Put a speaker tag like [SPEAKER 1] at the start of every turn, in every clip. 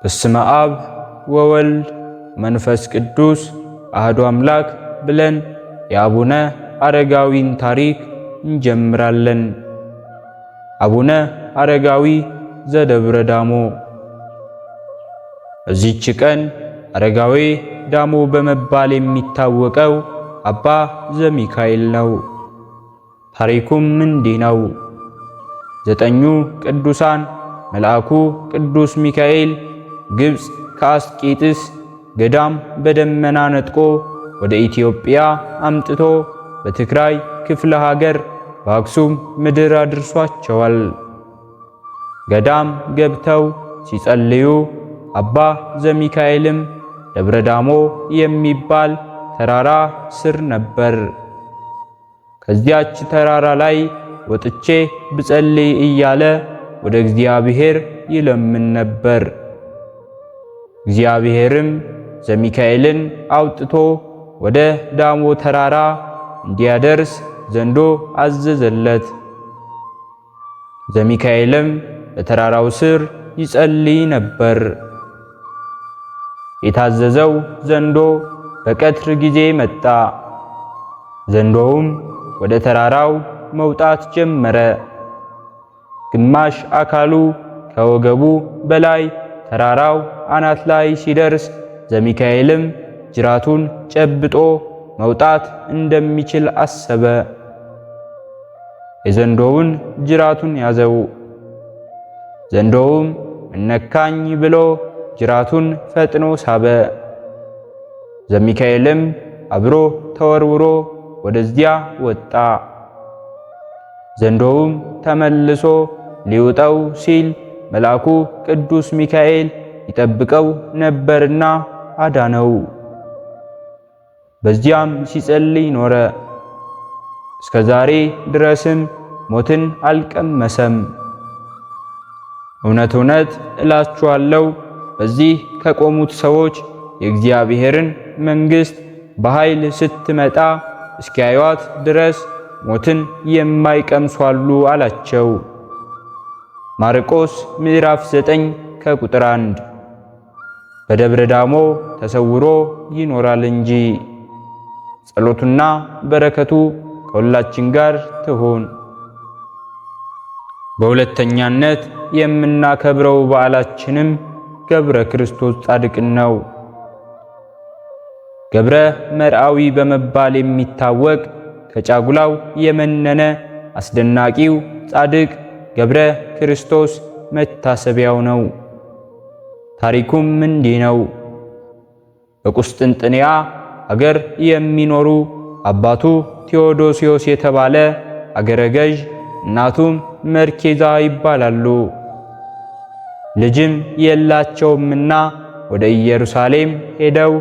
[SPEAKER 1] በስመ አብ ወወልድ መንፈስ ቅዱስ አሐዱ አምላክ ብለን የአቡነ አረጋዊን ታሪክ እንጀምራለን። አቡነ አረጋዊ ዘደብረ ዳሞ። በዚህች ቀን አረጋዊ ዳሞ በመባል የሚታወቀው አባ ዘሚካኤል ነው። ታሪኩም እንዲህ ነው። 9 ቅዱሳን መልአኩ ቅዱስ ሚካኤል ግብፅ ከአስቄጥስ ገዳም በደመና ነጥቆ ወደ ኢትዮጵያ አምጥቶ በትግራይ ክፍለ ሀገር በአክሱም ምድር አድርሷቸዋል። ገዳም ገብተው ሲጸልዩ አባ ዘሚካኤልም ደብረ ዳሞ የሚባል ተራራ ስር ነበር። ከዚያች ተራራ ላይ ወጥቼ ብጸልይ እያለ ወደ እግዚአብሔር ይለምን ነበር። እግዚአብሔርም ዘሚካኤልን አውጥቶ ወደ ዳሞ ተራራ እንዲያደርስ ዘንዶ አዘዘለት። ዘሚካኤልም በተራራው ስር ይጸልይ ነበር። የታዘዘው ዘንዶ በቀትር ጊዜ መጣ። ዘንዶውም ወደ ተራራው መውጣት ጀመረ። ግማሽ አካሉ ከወገቡ በላይ ተራራው አናት ላይ ሲደርስ ዘሚካኤልም ጅራቱን ጨብጦ መውጣት እንደሚችል አሰበ። የዘንዶውን ጅራቱን ያዘው። ዘንዶውም እነካኝ ብሎ ጅራቱን ፈጥኖ ሳበ። ዘሚካኤልም አብሮ ተወርውሮ ወደዚያ ወጣ። ዘንዶውም ተመልሶ ሊውጠው ሲል መልአኩ ቅዱስ ሚካኤል ይጠብቀው ነበርና አዳነው። በዚያም ሲጸልይ ኖረ። እስከ ዛሬ ድረስም ሞትን አልቀመሰም። እውነት እውነት እላችኋለሁ በዚህ ከቆሙት ሰዎች የእግዚአብሔርን መንግሥት በኃይል ስትመጣ እስኪያዩአት ድረስ ሞትን የማይቀምሱ አሉ አላቸው። ማርቆስ ምዕራፍ 9 ከቁጥር 1። በደብረ ዳሞ ተሰውሮ ይኖራል እንጂ። ጸሎቱና በረከቱ ከሁላችን ጋር ትሁን። በሁለተኛነት የምናከብረው በዓላችንም ገብረ ክርስቶስ ጻድቅን ነው። ገብረ መርአዊ በመባል የሚታወቅ ከጫጉላው የመነነ አስደናቂው ጻድቅ ገብረ ክርስቶስ መታሰቢያው ነው። ታሪኩም እንዲህ ነው። በቁስጥንጥንያ አገር የሚኖሩ አባቱ ቴዎዶሲዮስ የተባለ አገረ ገዥ እናቱም መርኬዛ ይባላሉ። ልጅም የላቸውምና ወደ ኢየሩሳሌም ሄደው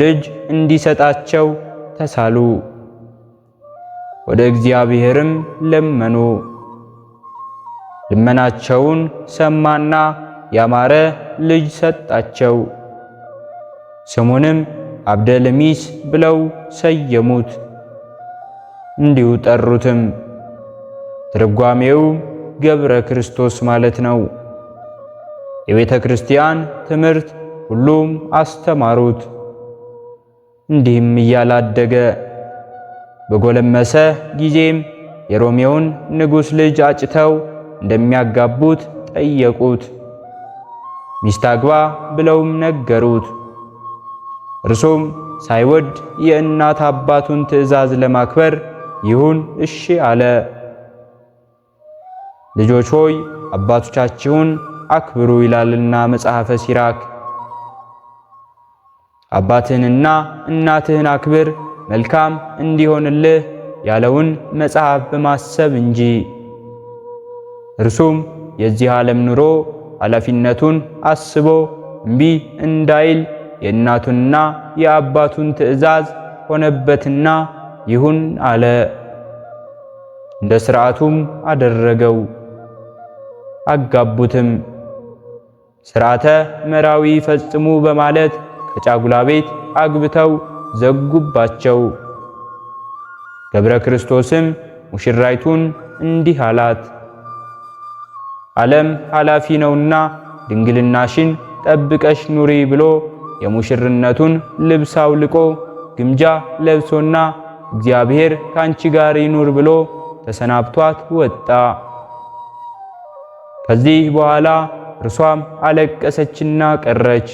[SPEAKER 1] ልጅ እንዲሰጣቸው ተሳሉ። ወደ እግዚአብሔርም ለመኑ። ልመናቸውን ሰማና ያማረ ልጅ ሰጣቸው። ስሙንም አብደልሚስ ብለው ሰየሙት። እንዲሁ ጠሩትም። ትርጓሜው ገብረ ክርስቶስ ማለት ነው። የቤተ ክርስቲያን ትምህርት ሁሉም አስተማሩት። እንዲህም እያላደገ በጎለመሰ ጊዜም የሮሜውን ንጉሥ ልጅ አጭተው እንደሚያጋቡት ጠየቁት። ሚስት አግባ ብለውም ነገሩት። እርሱም ሳይወድ የእናት አባቱን ትእዛዝ ለማክበር ይሁን እሺ አለ። ልጆች ሆይ አባቶቻችሁን አክብሩ ይላልና መጽሐፈ ሲራክ። አባትህንና እናትህን አክብር መልካም እንዲሆንልህ ያለውን መጽሐፍ በማሰብ እንጂ። እርሱም የዚህ ዓለም ኑሮ ኃላፊነቱን አስቦ እምቢ እንዳይል የእናቱንና የአባቱን ትእዛዝ ሆነበትና ይሁን አለ። እንደ ሥርዓቱም አደረገው። አጋቡትም። ሥርዓተ መራዊ ፈጽሙ በማለት ከጫጉላ ቤት አግብተው ዘጉባቸው። ገብረ ክርስቶስም ሙሽራይቱን እንዲህ አላት፣ ዓለም ኃላፊ ነውና ድንግልናሽን ጠብቀሽ ኑሪ ብሎ የሙሽርነቱን ልብስ አውልቆ ግምጃ ለብሶና እግዚአብሔር ካንቺ ጋር ይኑር ብሎ ተሰናብቷት ወጣ። ከዚህ በኋላ እርሷም አለቀሰችና ቀረች።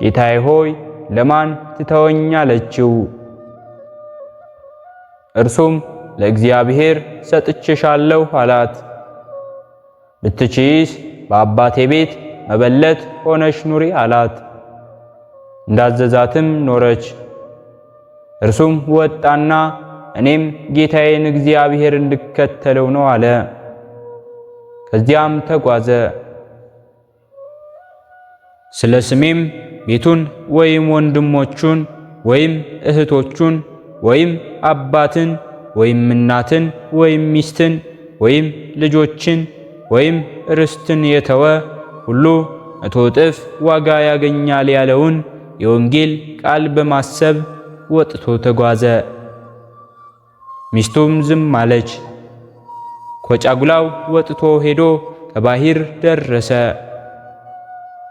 [SPEAKER 1] ጌታዬ ሆይ ለማን ትተወኛለችው? እርሱም ለእግዚአብሔር ሰጥቼሻለሁ አላት። ብትችይስ በአባቴ ቤት መበለት ሆነሽ ኑሪ አላት። እንዳዘዛትም ኖረች። እርሱም ወጣና እኔም ጌታዬን እግዚአብሔር እንድከተለው ነው አለ። ከዚያም ተጓዘ። ስለ ስሜም ቤቱን ወይም ወንድሞቹን ወይም እህቶቹን ወይም አባትን ወይም እናትን ወይም ሚስትን ወይም ልጆችን ወይም ርስትን የተወ ሁሉ 100 እጥፍ ዋጋ ያገኛል ያለውን የወንጌል ቃል በማሰብ ወጥቶ ተጓዘ። ሚስቱም ዝም አለች። ከጫጉላው ወጥቶ ሄዶ ከባህር ደረሰ።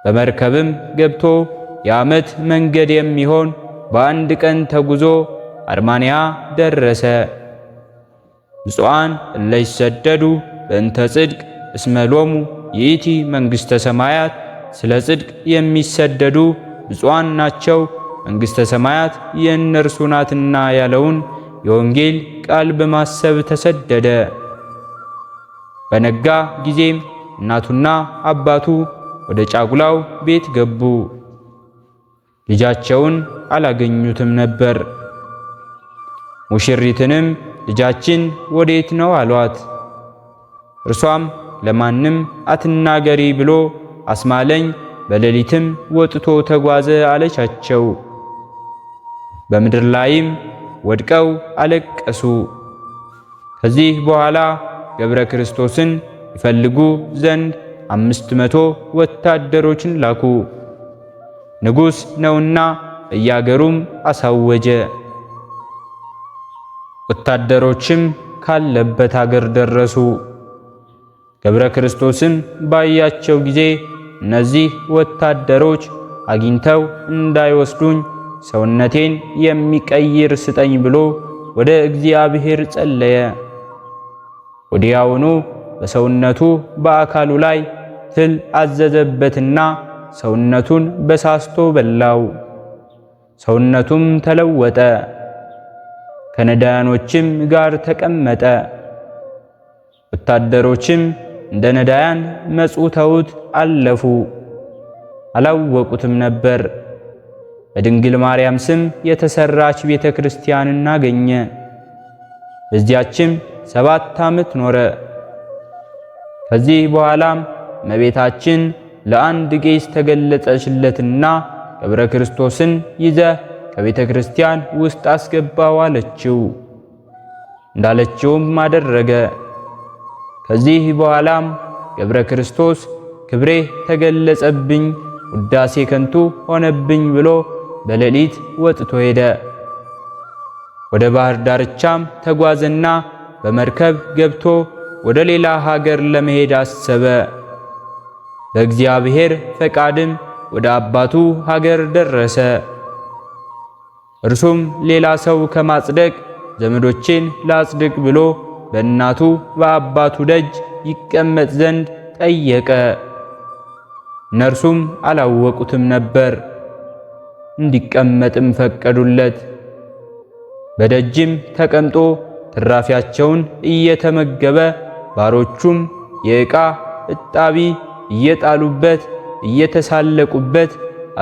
[SPEAKER 1] በመርከብም ገብቶ የዓመት መንገድ የሚሆን በአንድ ቀን ተጉዞ አርማንያ ደረሰ። ብፁዓን እለ ይሰደዱ በእንተ ጽድቅ እስመ ሎሙ ይእቲ መንግሥተ ሰማያት፣ ስለ ጽድቅ የሚሰደዱ ብፁዓን ናቸው መንግሥተ ሰማያት የእነርሱ ናትና ያለውን የወንጌል ቃል በማሰብ ተሰደደ። በነጋ ጊዜም እናቱና አባቱ ወደ ጫጉላው ቤት ገቡ። ልጃቸውን አላገኙትም ነበር። ሙሽሪትንም ልጃችን ወዴት ነው አሏት። እርሷም ለማንም አትናገሪ ብሎ አስማለኝ፣ በሌሊትም ወጥቶ ተጓዘ አለቻቸው። በምድር ላይም ወድቀው አለቀሱ። ከዚህ በኋላ ገብረ ክርስቶስን ይፈልጉ ዘንድ 500 ወታደሮችን ላኩ። ንጉሥ ነውና በያገሩም አሳወጀ። ወታደሮችም ካለበት አገር ደረሱ። ገብረ ክርስቶስም ባያቸው ጊዜ እነዚህ ወታደሮች አግኝተው እንዳይወስዱኝ ሰውነቴን የሚቀይር ስጠኝ ብሎ ወደ እግዚአብሔር ጸለየ። ወዲያውኑ በሰውነቱ በአካሉ ላይ ትል አዘዘበትና ሰውነቱን በሳስቶ በላው። ሰውነቱም ተለወጠ። ከነዳያኖችም ጋር ተቀመጠ። ወታደሮችም እንደ ነዳያን መጽውተውት አለፉ፣ አላወቁትም ነበር። በድንግል ማርያም ስም የተሰራች ቤተ ክርስቲያንን አገኘ። በዚያችም 7 ዓመት ኖረ። ከዚህ በኋላም እመቤታችን ለአንድ ቄስ ተገለጸችለትና ገብረ ክርስቶስን ይዘህ ከቤተ ክርስቲያን ውስጥ አስገባው አለችው። እንዳለችውም አደረገ። ከዚህ በኋላም ገብረ ክርስቶስ ክብሬ ተገለጸብኝ፣ ውዳሴ ከንቱ ሆነብኝ ብሎ በሌሊት ወጥቶ ሄደ። ወደ ባህር ዳርቻም ተጓዘና በመርከብ ገብቶ ወደ ሌላ ሀገር ለመሄድ አሰበ። በእግዚአብሔር ፈቃድም ወደ አባቱ ሀገር ደረሰ። እርሱም ሌላ ሰው ከማጽደቅ ዘመዶቼን ላጽድቅ ብሎ በእናቱ በአባቱ ደጅ ይቀመጥ ዘንድ ጠየቀ። እነርሱም አላወቁትም ነበር። እንዲቀመጥም ፈቀዱለት። በደጅም ተቀምጦ ትራፊያቸውን እየተመገበ ባሮቹም የዕቃ እጣቢ እየጣሉበት እየተሳለቁበት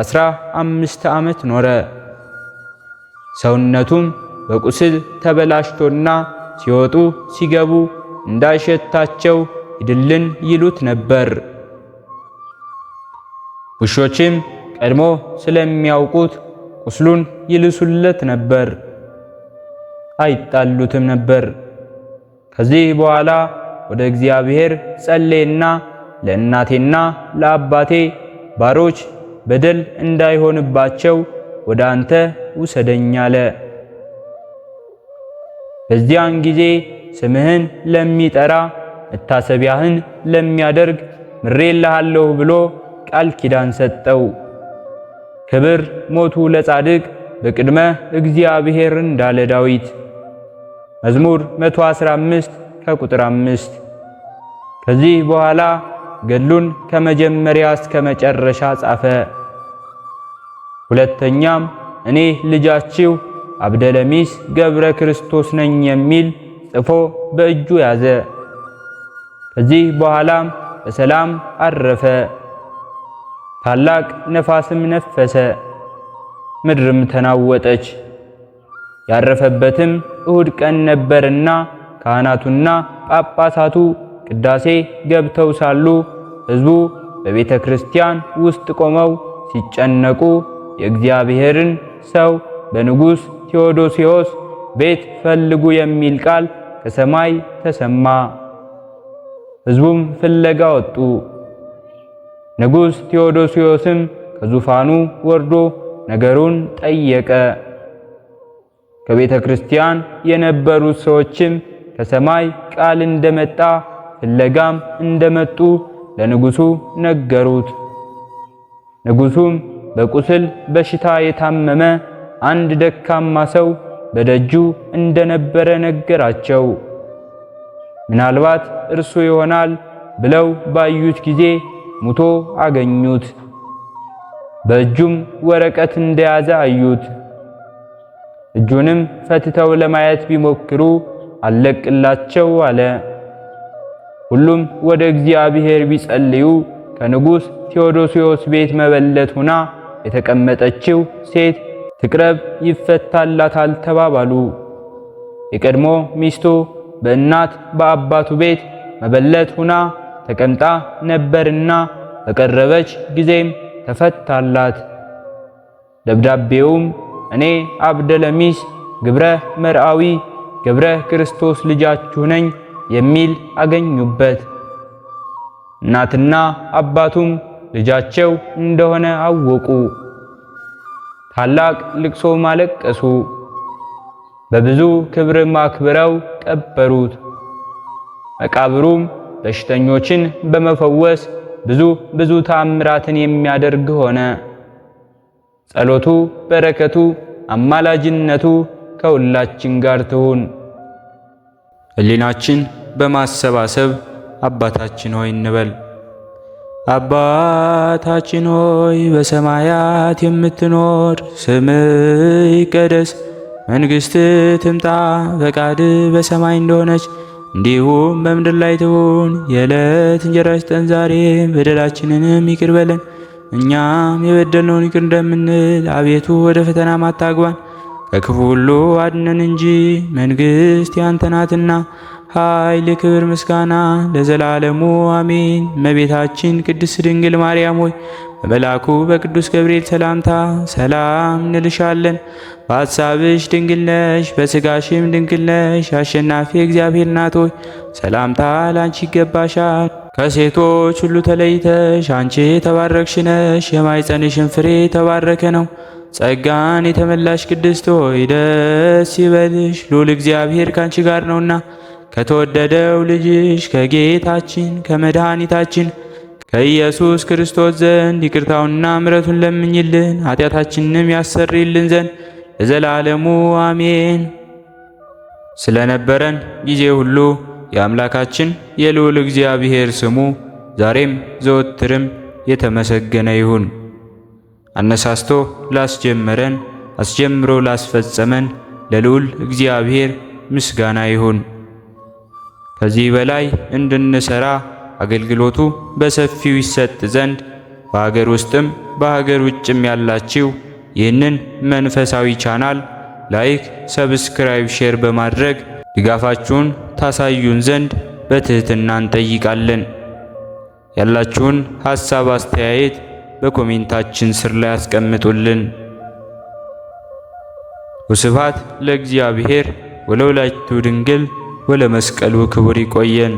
[SPEAKER 1] 15 ዓመት ኖረ። ሰውነቱም በቁስል ተበላሽቶና ሲወጡ ሲገቡ እንዳይሸታቸው ይድልን ይሉት ነበር። ውሾችም ቀድሞ ስለሚያውቁት ቁስሉን ይልሱለት ነበር፣ አይጣሉትም ነበር። ከዚህ በኋላ ወደ እግዚአብሔር ጸለየና ለእናቴና ለአባቴ ባሮች በደል እንዳይሆንባቸው ወደ አንተ ውሰደኝ አለ። በዚያን ጊዜ ስምህን ለሚጠራ መታሰቢያህን ለሚያደርግ ምሬልሃለሁ ብሎ ቃል ኪዳን ሰጠው። ክብር ሞቱ ለጻድቅ በቅድመ እግዚአብሔር እንዳለ ዳዊት መዝሙር 115 ከቁጥር 5። ከዚህ በኋላ ገድሉን ከመጀመሪያ እስከ መጨረሻ ጻፈ። ሁለተኛም እኔ ልጃችሁ አብደለሚስ ገብረ ክርስቶስ ነኝ የሚል ጽፎ በእጁ ያዘ። ከዚህ በኋላም በሰላም አረፈ። ታላቅ ነፋስም ነፈሰ፣ ምድርም ተናወጠች። ያረፈበትም እሁድ ቀን ነበርና ካህናቱና ጳጳሳቱ ቅዳሴ ገብተው ሳሉ ሕዝቡ በቤተ ክርስቲያን ውስጥ ቆመው ሲጨነቁ የእግዚአብሔርን ሰው በንጉሥ ቴዎዶስዮስ ቤት ፈልጉ የሚል ቃል ከሰማይ ተሰማ። ሕዝቡም ፍለጋ ወጡ። ንጉሥ ቴዎዶስዮስም ከዙፋኑ ወርዶ ነገሩን ጠየቀ። ከቤተ ክርስቲያን የነበሩት ሰዎችም ከሰማይ ቃል እንደመጣ ፍለጋም እንደመጡ ለንጉሡ ነገሩት። ንጉሡም በቁስል በሽታ የታመመ አንድ ደካማ ሰው በደጁ እንደነበረ ነገራቸው። ምናልባት እርሱ ይሆናል ብለው ባዩት ጊዜ ሙቶ አገኙት። በእጁም ወረቀት እንደያዘ አዩት። እጁንም ፈትተው ለማየት ቢሞክሩ አለቅላቸው አለ። ሁሉም ወደ እግዚአብሔር ቢጸልዩ ከንጉሥ ቴዎዶስዮስ ቤት መበለት ሆና የተቀመጠችው ሴት ትቅረብ ይፈታላታል ተባባሉ። የቀድሞ ሚስቱ በእናት በአባቱ ቤት መበለት ሆና ተቀምጣ ነበርና በቀረበች ጊዜም ተፈታላት። ደብዳቤውም እኔ አብደለሚስ ግብረ መርአዊ ገብረ ክርስቶስ ልጃችሁ ነኝ የሚል አገኙበት። እናትና አባቱም ልጃቸው እንደሆነ አወቁ። ታላቅ ልቅሶ ማለቀሱ። በብዙ ክብርም አክብረው ቀበሩት። መቃብሩም በሽተኞችን በመፈወስ ብዙ ተአምራትን የሚያደርግ ሆነ። ጸሎቱ፣ በረከቱ፣ አማላጅነቱ ከሁላችን ጋር ትሁን። ሕሊናችን በማሰባሰብ አባታችን ሆይ እንበል። አባታችን ሆይ በሰማያት የምትኖር፣ ስምህ ይቀደስ፣ መንግሥትህ ትምጣ፣ ፈቃድህ በሰማይ እንደሆነች እንዲሁም በምድር ላይ ትሁን። የዕለት እንጀራችንን ስጠን ዛሬ፣ በደላችንንም ይቅር በለን እኛም የበደልነውን ይቅር እንደምንል፣ አቤቱ ወደ ፈተናም አታግባን ከክፉ ሁሉ አድነን እንጂ መንግሥት ያንተ ናትና ኃይል፣ ክብር፣ ምስጋና ለዘላለሙ አሜን። እመቤታችን ቅድስት ድንግል ማርያም ሆይ በመልአኩ በቅዱስ ገብርኤል ሰላምታ ሰላም እንልሻለን። በሐሳብሽ ድንግል ነሽ፣ በሥጋሽም ድንግል ነሽ። አሸናፊ እግዚአብሔር እናት ሆይ ሰላምታ ላንቺ ይገባሻል። ከሴቶች ሁሉ ተለይተሽ አንቺ የተባረክሽ ነሽ፣ የማኅፀንሽን ፍሬ የተባረከ ነው። ጸጋን የተመላሽ ቅድስት ሆይ ደስ ይበልሽ፣ ልዑል እግዚአብሔር ካንቺ ጋር ነውና ከተወደደው ልጅሽ ከጌታችን ከመድኃኒታችን ከኢየሱስ ክርስቶስ ዘንድ ይቅርታውንና ምሕረቱን ለምኝልን ኃጢአታችንንም ያሰርይልን ዘንድ ለዘላለሙ አሜን። ስለነበረን ጊዜ ሁሉ የአምላካችን የልዑል እግዚአብሔር ስሙ ዛሬም ዘወትርም የተመሰገነ ይሁን። አነሳስቶ ላስጀመረን አስጀምሮ ላስፈጸመን ለልዑል እግዚአብሔር ምስጋና ይሁን። ከዚህ በላይ እንድንሰራ አገልግሎቱ በሰፊው ይሰጥ ዘንድ በሀገር ውስጥም በሀገር ውጭም ያላችሁ ይህንን መንፈሳዊ ቻናል ላይክ፣ ሰብስክራይብ፣ ሼር በማድረግ ድጋፋችሁን ታሳዩን ዘንድ በትህትና እንጠይቃለን። ያላችሁን ሐሳብ አስተያየት በኮሜንታችን ስር ላይ አስቀምጡልን። ወስብሐት ለእግዚአብሔር ወለወላዲቱ ድንግል ወለመስቀሉ ክቡር። ይቆየን።